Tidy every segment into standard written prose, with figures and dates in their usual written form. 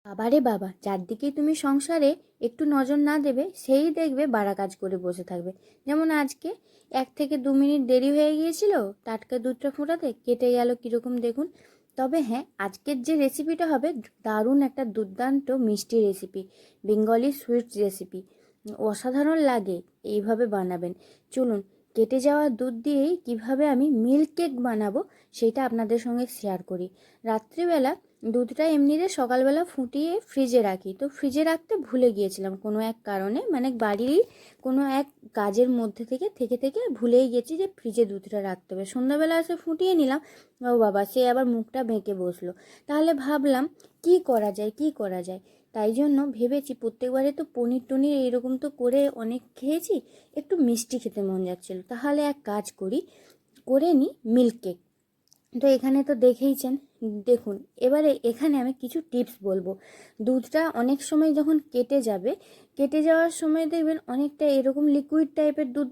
বাবারে বাবা, যার দিকেই তুমি সংসারে একটু নজর না দেবে সেই দেখবে বাড়া কাজ করে বসে থাকবে। যেমন আজকে 1 থেকে 2 মিনিট দেরি হয়ে গিয়েছিল টাটকা দুধটা ফোটাতে, কেটে গেল কীরকম দেখুন। তবে হ্যাঁ, আজকের যে রেসিপিটা হবে দারুণ একটা দুর্দান্ত মিষ্টি রেসিপি, বেঙ্গলি সুইটস রেসিপি, অসাধারণ লাগে। এইভাবে বানাবেন। চলুন, কেটে যাওয়া দুধ দিয়েই কিভাবে আমি মিল্ক কেক বানাবো সেটা আপনাদের সঙ্গে শেয়ার করি। রাত্রিবেলা দুধটা এমনিতে সকালবেলা ফুটিয়ে ফ্রিজে রাখি, তো ফ্রিজে রাখতে ভুলে গিয়েছিলাম কোনো এক কারণে, মানে বাড়ির কোনো এক কাজের মধ্যে থেকে থেকে থেকে ভুলেই গেছি যে ফ্রিজে দুধটা রাখতে হবে। সন্ধ্যাবেলা এসে ফুটিয়ে নিলাম, ও বাবা, সে আবার মুখটা বেঁকে বসলো। তাহলে ভাবলাম কি করা যায় কি করা যায়, তাই জন্য ভেবেছি প্রত্যেকবারে তো পনির টনির এইরকম তো করে অনেক খেয়েছি, একটু মিষ্টি খেতে মন যাচ্ছিল, তাহলে এক কাজ করি, করে নিই মিল্ক কেক। তো এখানে তো দেখেইছেন, দেখুন এবারে এখানে আমি কিছু টিপস বলবো। দুধটা অনেক সময় যখন কেটে যাবে, কেটে যাওয়ার সময় দেখবেন অনেকটা এরকম লিকুইড টাইপের দুধ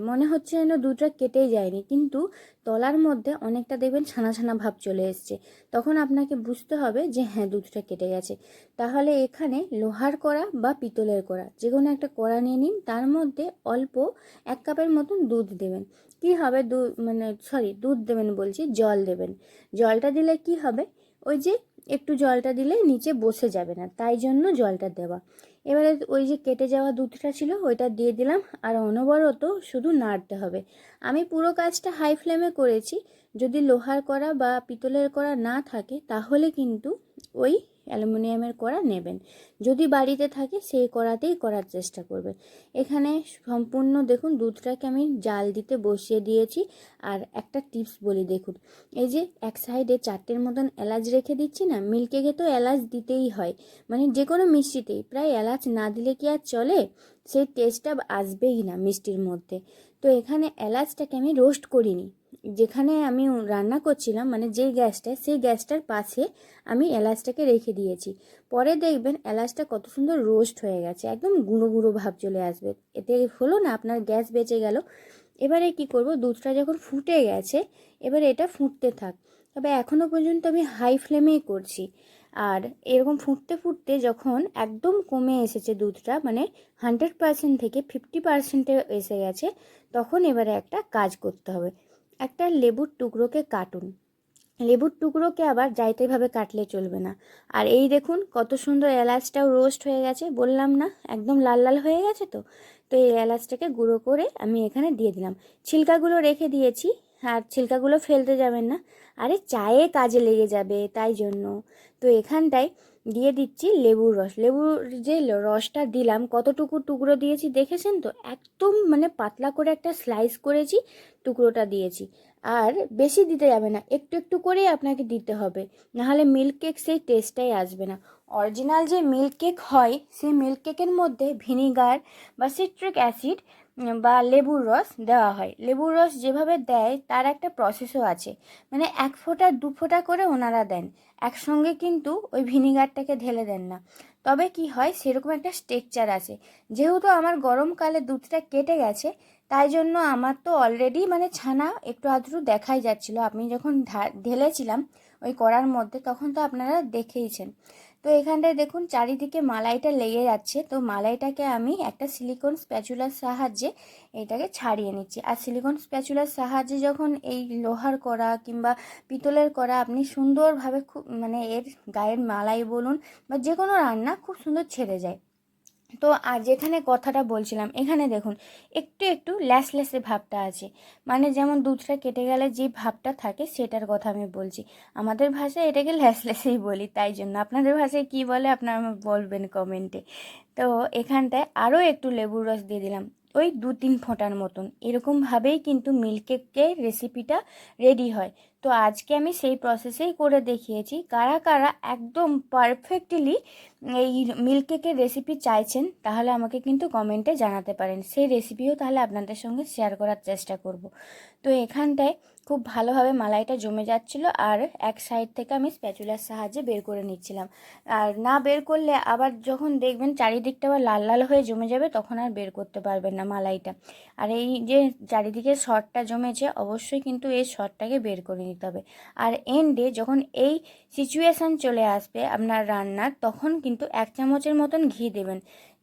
মনে হচ্ছে যেন দুধটা কেটেই যায়নি, কিন্তু তলার মধ্যে অনেকটা দেখবেন ছানা ছানা ভাব চলে এসছে। তখন আপনাকে বুঝতে হবে যে হ্যাঁ, দুধটা কেটে গেছে। তাহলে এখানে লোহার কড়া বা পিতলের কড়া, যে কোনো একটা কড়া নিয়ে নিন, তার মধ্যে অল্প 1 কাপের মতন দুধ দেবেন। কি হবে, দুধ দেবেন বলছি, জল দেবেন। জলটা দিলে কি হবে, ওই যে একটু জলটা দিলে নিচে বসে যাবে না, তাই জন্য জলটা দেওয়া। এবারে ওই যে কেটে যাওয়া দুধটা ছিল ওইটা দিয়ে দিলাম, আর অনবরত শুধু নাড়তে হবে। আমি পুরো কাজটা হাই ফ্লেমে করেছি। যদি লোহার কড়া বা পিতলের কড়া না থাকে তাহলে কিন্তু ওই অ্যালুমিনিয়ামের কড়া নেবেন। যদি বাড়িতে থাকে সেই কড়াতেই করার চেষ্টা করবেন। এখানে সম্পূর্ণ দেখুন দুধটাকে আমি জাল দিতে বসিয়ে দিয়েছি। আর একটা টিপস বলি, দেখুন এই যে এক সাইডে 4টের মতন এলাচ রেখে দিচ্ছি না, মিল্ক কেকে তো এলাচ দিতেই হয়, মানে যে কোনো মিষ্টিতেই প্রায় এলাচ না দিলে কি আর চলে, সেই টেস্টটা আসবেই না মিষ্টির মধ্যে। তো এখানে এলাচটাকে আমি রোস্ট করিনি, যেখানে আমি রান্না করছিলাম মানে যেই গ্যাসটা, সেই গ্যাসটার পাশে আমি এলাচটাকে রেখে দিয়েছি। পরে দেখবেন এলাচটা কত সুন্দর রোস্ট হয়ে গেছে, একদম গুঁড়ো গুঁড়ো ভাব চলে আসবে। এতে হলো না আপনার গ্যাস বেঁচে গেল। এবারে কি করব, দুধটা যখন ফুটে গেছে এবারে এটা ফুটতে থাক। তবে এখনও পর্যন্ত আমি হাই ফ্লেমেই করছি। আর এরকম ফুটতে ফুটতে যখন একদম কমে এসেছে দুধটা, মানে 100% থেকে 50%-এ এসে গেছে, তখন এবারে একটা কাজ করতে হবে। একটা লেবুর টুকরোকে কাটুন। লেবুর টুকরোকে আবার যাইতেভাবে কাটলে চলবে না। আর এই দেখুন কত সুন্দর এলাচটাও রোস্ট হয়ে গেছে, বললাম না একদম লাল লাল হয়ে গেছে। তো তো এই এলাচটাকে গুঁড়ো করে আমি এখানে দিয়ে দিলাম। ছিলকাগুলো রেখে দিয়েছি, আর ছিলকাগুলো ফেলতে যাবেন না, আরে চায়ে কাজে লেগে যাবে তাই জন্য। তো এখানটায় দিয়ে দিচ্ছি লেবুর রস। লেবুর যে রসটা দিলাম, কতটুকু টুকরো দিয়েছি দেখেছেন তো, একদম মানে পাতলা করে একটা স্লাইস করেছি, টুকরোটা দিয়েছি। আর বেশি দিতে যাবে না, একটু একটু করেই আপনাকে দিতে হবে, নাহলে মিল্ক কেক সেই টেস্টটাই আসবে না। অরিজিনাল যে মিল্ক কেক হয় সেই মিল্ক কেকের মধ্যে ভিনিগার বা সিট্রিক অ্যাসিড বা লেবুর রস দেওয়া হয়। লেবুর রস যেভাবে দেয় তার একটা প্রসেসও আছে, মানে 1 ফোঁটা 2 ফোঁটা করে ওনারা দেন, একসঙ্গে কিন্তু ওই ভিনিগারটাকে ঢেলে দেন না। তবে কি হয়, সেরকম একটা স্ট্রেকচার আছে। যেহেতু আমার গরমকালে দুধটা কেটে গেছে, তাই জন্য আমার তো অলরেডি মানে ছানা একটু আধটু দেখাই যাচ্ছিল। আপনি যখন ঢেলেছিলাম ওই কড়ার মধ্যে তখন তো আপনারা দেখেইছেন। তো এখানটায় দেখুন চারিদিকে মালাইটা লেগে যাচ্ছে, তো মালাইটাকে আমি একটা সিলিকন স্প্যাচুলার সাহায্যে এটাকে ছাড়িয়ে নিচ্ছি। আর সিলিকন স্প্যাচুলার সাহায্যে যখন এই লোহার কড়া কিংবা পিতলের কড়া আপনি সুন্দরভাবে খুব মানে এর গায়ের মালাই বলুন বা যে কোনো রান্না খুব সুন্দর ছেড়ে যায়। তো আর যেখানে কথাটা বলছিলাম, এখানে দেখুন একটু একটু ল্যাসে ভাবটা আছে, মানে যেমন দুধটা কেটে গেলে যে ভাবটা থাকে সেটার কথা আমি বলছি। আমাদের ভাষায় এটাকে ল্যাসেই বলি, তাই জন্য আপনাদের ভাষায় কি বলে আপনারা আমাকে বলবেন কমেন্টে। তো এখানটায় আরও একটু লেবুর রস দিয়ে দিলাম, ওই 2-3 ফোঁটার মতন। এরকমভাবেই কিন্তু মিল্ক কেকের রেসিপিটা রেডি হয়। তো আজকে আমি সেই প্রসেসেই করে দেখিয়েছি। কারা কারা একদম পারফেক্টলি এই মিল্ক কেকের রেসিপি চাইছেন তাহলে আমাকে কিন্তু কমেন্টে জানাতে পারেন, সেই রেসিপিও তাহলে আপনাদের সঙ্গে শেয়ার করার চেষ্টা করব। তো এখানটায় খুব ভালোভাবে মালাইটা জমে যাচ্ছিল, আর এক সাইড থেকে আমি স্প্যাচুলার সাহায্যে বের করে নিচ্ছিলাম। আর না বের করলে আবার যখন দেখবেন চারিদিকটা আবার লাল লাল হয়ে জমে যাবে, তখন আর বের করতে পারবেন না মালাইটা। আর এই যে চারিদিকে শর্টটা জমেছে, অবশ্যই কিন্তু এই শর্টটাকে বের করে নিতে হবে। আর এন্ডে যখন এই সিচুয়েশান চলে আসবে আপনার রান্নার, তখন কিন্তু 1 চামচের মতন ঘি দেবেন।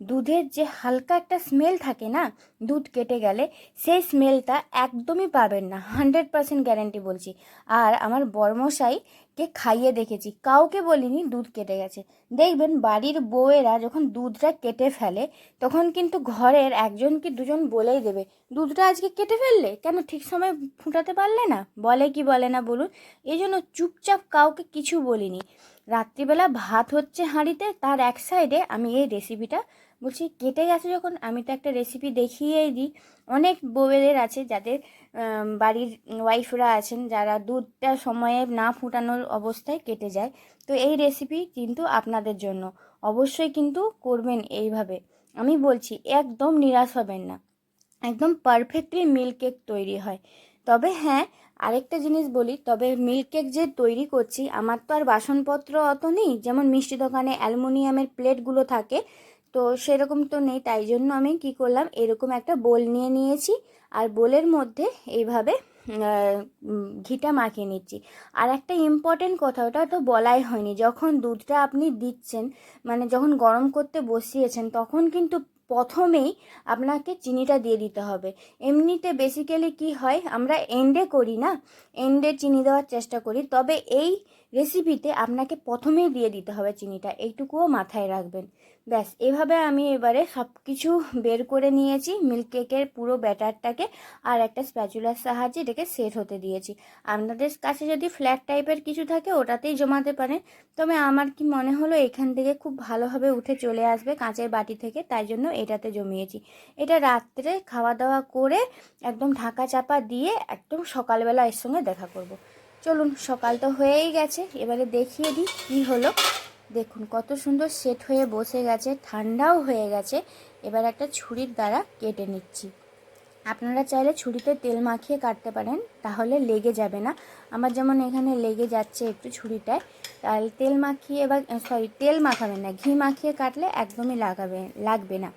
দুধের যে হালকা একটা স্মেল থাকে না দুধ কেটে গেলে, সেই স্মেলটা একদমই পাবেন না, 100% গ্যারেন্টি বলছি। আর আমার বড়মশাইকে খাইয়ে দেখেছি, কাউকে বলিনি দুধ কেটে গেছে। দেখবেন বাড়ির বউয়েরা যখন দুধটা কেটে ফেলে, তখন কিন্তু ঘরের একজন কি দুজন বলেই দেবে, দুধটা আজকে কেটে ফেললে কেন, ঠিক সময় ফুটাতে পারলে না, বলে কি বলে না বলুন। এই জন্য চুপচাপ কাউকে কিছু বলিনি। রাত্রিবেলা ভাত হচ্ছে হাঁড়িতে, তার এক সাইডে আমি এই রেসিপিটা বলছি, কেটে গেছে যখন আমি তো একটা রেসিপি দেখিয়েই দিই। অনেক বউয়েদের আছে যাদের বাড়ির ওয়াইফরা আছেন যারা দুধটা সময়ে না ফুটানোর অবস্থায় কেটে যায়। তো এই রেসিপি কিন্তু আপনাদের জন্য, অবশ্যই কিন্তু করবেন এইভাবে। আমি বলছি একদম নিরাশ হবেন না, একদম পারফেক্টলি মিল্ক কেক তৈরি হয়। তবে হ্যাঁ, আরেকটা জিনিস বলি, তবে মিল্ক কেক যে তৈরি করছি, আমার তো আর বাসনপত্র অত নেই, যেমন মিষ্টি দোকানে অ্যালুমিনিয়ামের প্লেটগুলো থাকে, তো সেরকম তো নেই। তাই জন্য আমি কি করলাম, এরকম একটা বোল নিয়ে নিয়েছি, আর বোলের মধ্যে এইভাবে ঘিটা মাখিয়ে নিচ্ছি। আর একটা ইম্পর্টেন্ট কথা, ওটা তো বলাই হয়নি, যখন দুধটা আপনি দিচ্ছেন, মানে যখন গরম করতে বসিয়েছেন, তখন কিন্তু প্রথমেই আপনাকে চিনিটা দিয়ে দিতে হবে। এমনিতে বেসিক্যালি কি হয়, আমরা এন্ডে করি না, এন্ডে চিনি দেওয়ার চেষ্টা করি, তবে এই রেসিপিতে আপনাকে প্রথমেই দিয়ে দিতে হবে চিনিটা, এইটুকুও মাথায় রাখবেন। ব্যাস, এভাবে আমি এবারে সব কিছু বের করে নিয়েছি মিল্ক কেকের পুরো ব্যাটারটাকে, আর একটা স্প্যাচুলার সাহায্যে এটাকে সেট হতে দিয়েছি। আপনাদের কাছে যদি ফ্ল্যাট টাইপের কিছু থাকে ওটাতেই জমাতে পারেন, তবে আমার কি মনে হলো এখান থেকে খুব ভালোভাবে উঠে চলে আসবে কাঁচের বাটি থেকে, তাই জন্য এটাতে জমিয়েছি। এটা রাত্রে খাওয়া দাওয়া করে একদম ঢাকা চাপা দিয়ে একদম সকালবেলা এর সঙ্গে দেখা করব। চলুন, সকাল তো হয়েই গেছে, এবারে দেখিয়ে দিই কী হলো। দেখুন কত সুন্দর সেট হয়ে বসে গেছে, ঠান্ডাও হয়ে গেছে। এবার একটা ছুরির দ্বারা কেটে নিচ্ছি। আপনারা চাইলে ছুরিতে তেল মাখিয়ে কাটতে পারেন, তাহলে লেগে যাবে না। আমার যেমন এখানে লেগে যাচ্ছে একটু ছুরিটায়, তাহলে তেল মাখিয়ে বা তেল মাখাবেন না, ঘি মাখিয়ে কাটলে একদমই লাগবে না।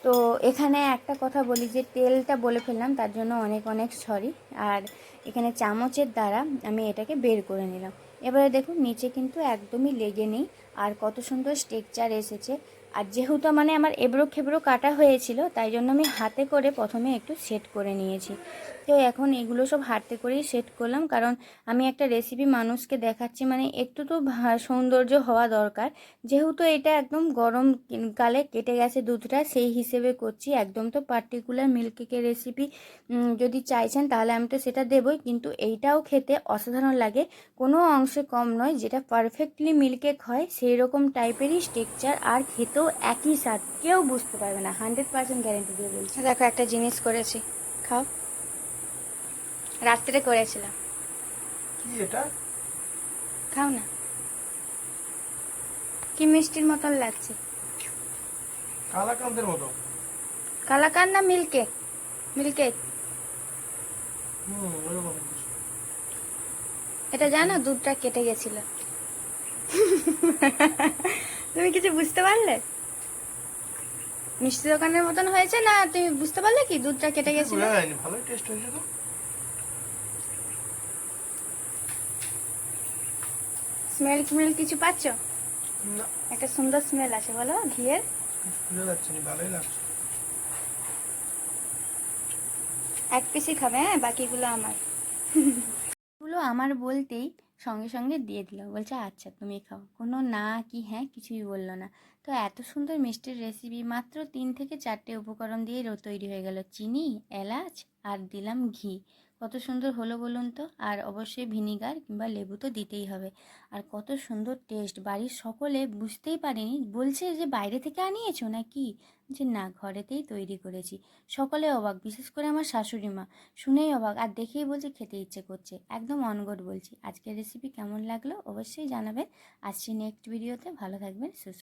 তো এখানে একটা কথা বলি, যে তেলটা বলে ফেললাম, তার জন্য অনেক অনেক সরি। আর এখানে চামচের দ্বারা আমি এটাকে বের করে নিলাম। এবারে দেখুন নিচে কিন্তু একদমই লেগে নেই, আর কত সুন্দর টেক্সচার এসেছে। আর যেহেতু মানে আমার এবড়ো খেবড়ো কাটা হয়েছিল, তাই জন্য আমি হাতে করে প্রথমে একটু সেট করে নিয়েছি। তো এখন এগুলো সব হাতে করেই সেট করলাম, কারণ আমি একটা রেসিপি মানুষকে দেখাচ্ছি, মানে একটু তো সৌন্দর্য হওয়া দরকার। যেহেতু এটা একদম গরম কালে কেটে গেছে দুধটা, সেই হিসেবে করছি। একদম তো পার্টিকুলার মিল্ক কেকের রেসিপি যদি চাইছেন তাহলে আমি তো সেটা দেবই, কিন্তু এইটাও খেতে অসাধারণ লাগে, কোনো অংশে কম নয়। যেটা পারফেক্টলি মিল্ক কেক হয় সেই রকম টাইপেরই টেক্সচার, আর খেতেও একই স্বাদ, কেউ বুঝতে পারবে না, 100% গ্যারেন্টি দিয়ে বলছি। দেখো একটা জিনিস করেছি, খাও। রাত্রে করেছিলাম, কি এটা? খাও না, কি মিষ্টির মতন লাগছে। কালাকান্দের মতো। কালাকান না মিল্ক কেক? Milk cake. ওরকম কিছু। এটা জানো দুধটা কেটে গেছিল। তুমি কিছু বুঝতে পারলে? মিষ্টি দোকানের মতন হয়েছে না, তুমি বুঝতে পারলে কি দুধটা কেটে গেছিল? বোঝা যায়নি, ভালোই টেস্ট হয়েছে তো। স্মেল স্মেল কিছু পাচ্ছ? না, একটা সুন্দর স্মেল আছে বলো ঘিয়ের। বোঝা যাচ্ছে না, ভালোই লাগছে। এক পিসই খাবে, হ্যাঁ, বাকিগুলো আমার। গুলো আমার বলতেই সঙ্গে সঙ্গে দিয়ে দিল, বলছে আচ্ছা তুমি খাও, কোনো না কি হ্যাঁ কিছুই বললো না। তো এত সুন্দর মিষ্টির রেসিপি মাত্র 3 থেকে 4টে উপকরণ দিয়ে তৈরি হয়ে গেল, চিনি, এলাচ আর দিলাম ঘি। কত সুন্দর হলো বলুন তো। আর অবশ্যই ভিনিগার কিংবা লেবু তো দিতেই হবে। আর কত সুন্দর টেস্ট, বাড়ির সকলে বুঝতেই পারেনি, বলছে যে বাইরে থেকে আনিয়েছো নাকি, যে না ঘরেতেই তৈরি করেছি। সকলে অবাক, বিশেষ করে আমার শাশুড়ি মা, শুনেই অবাক, আর দেখেই বলছে খেতে ইচ্ছে করছে, একদম অনগোড বলছি। আজকের রেসিপি কেমন লাগলো অবশ্যই জানাবেন। আসছি নেক্সট ভিডিওতে, ভালো থাকবেন, সুস্থ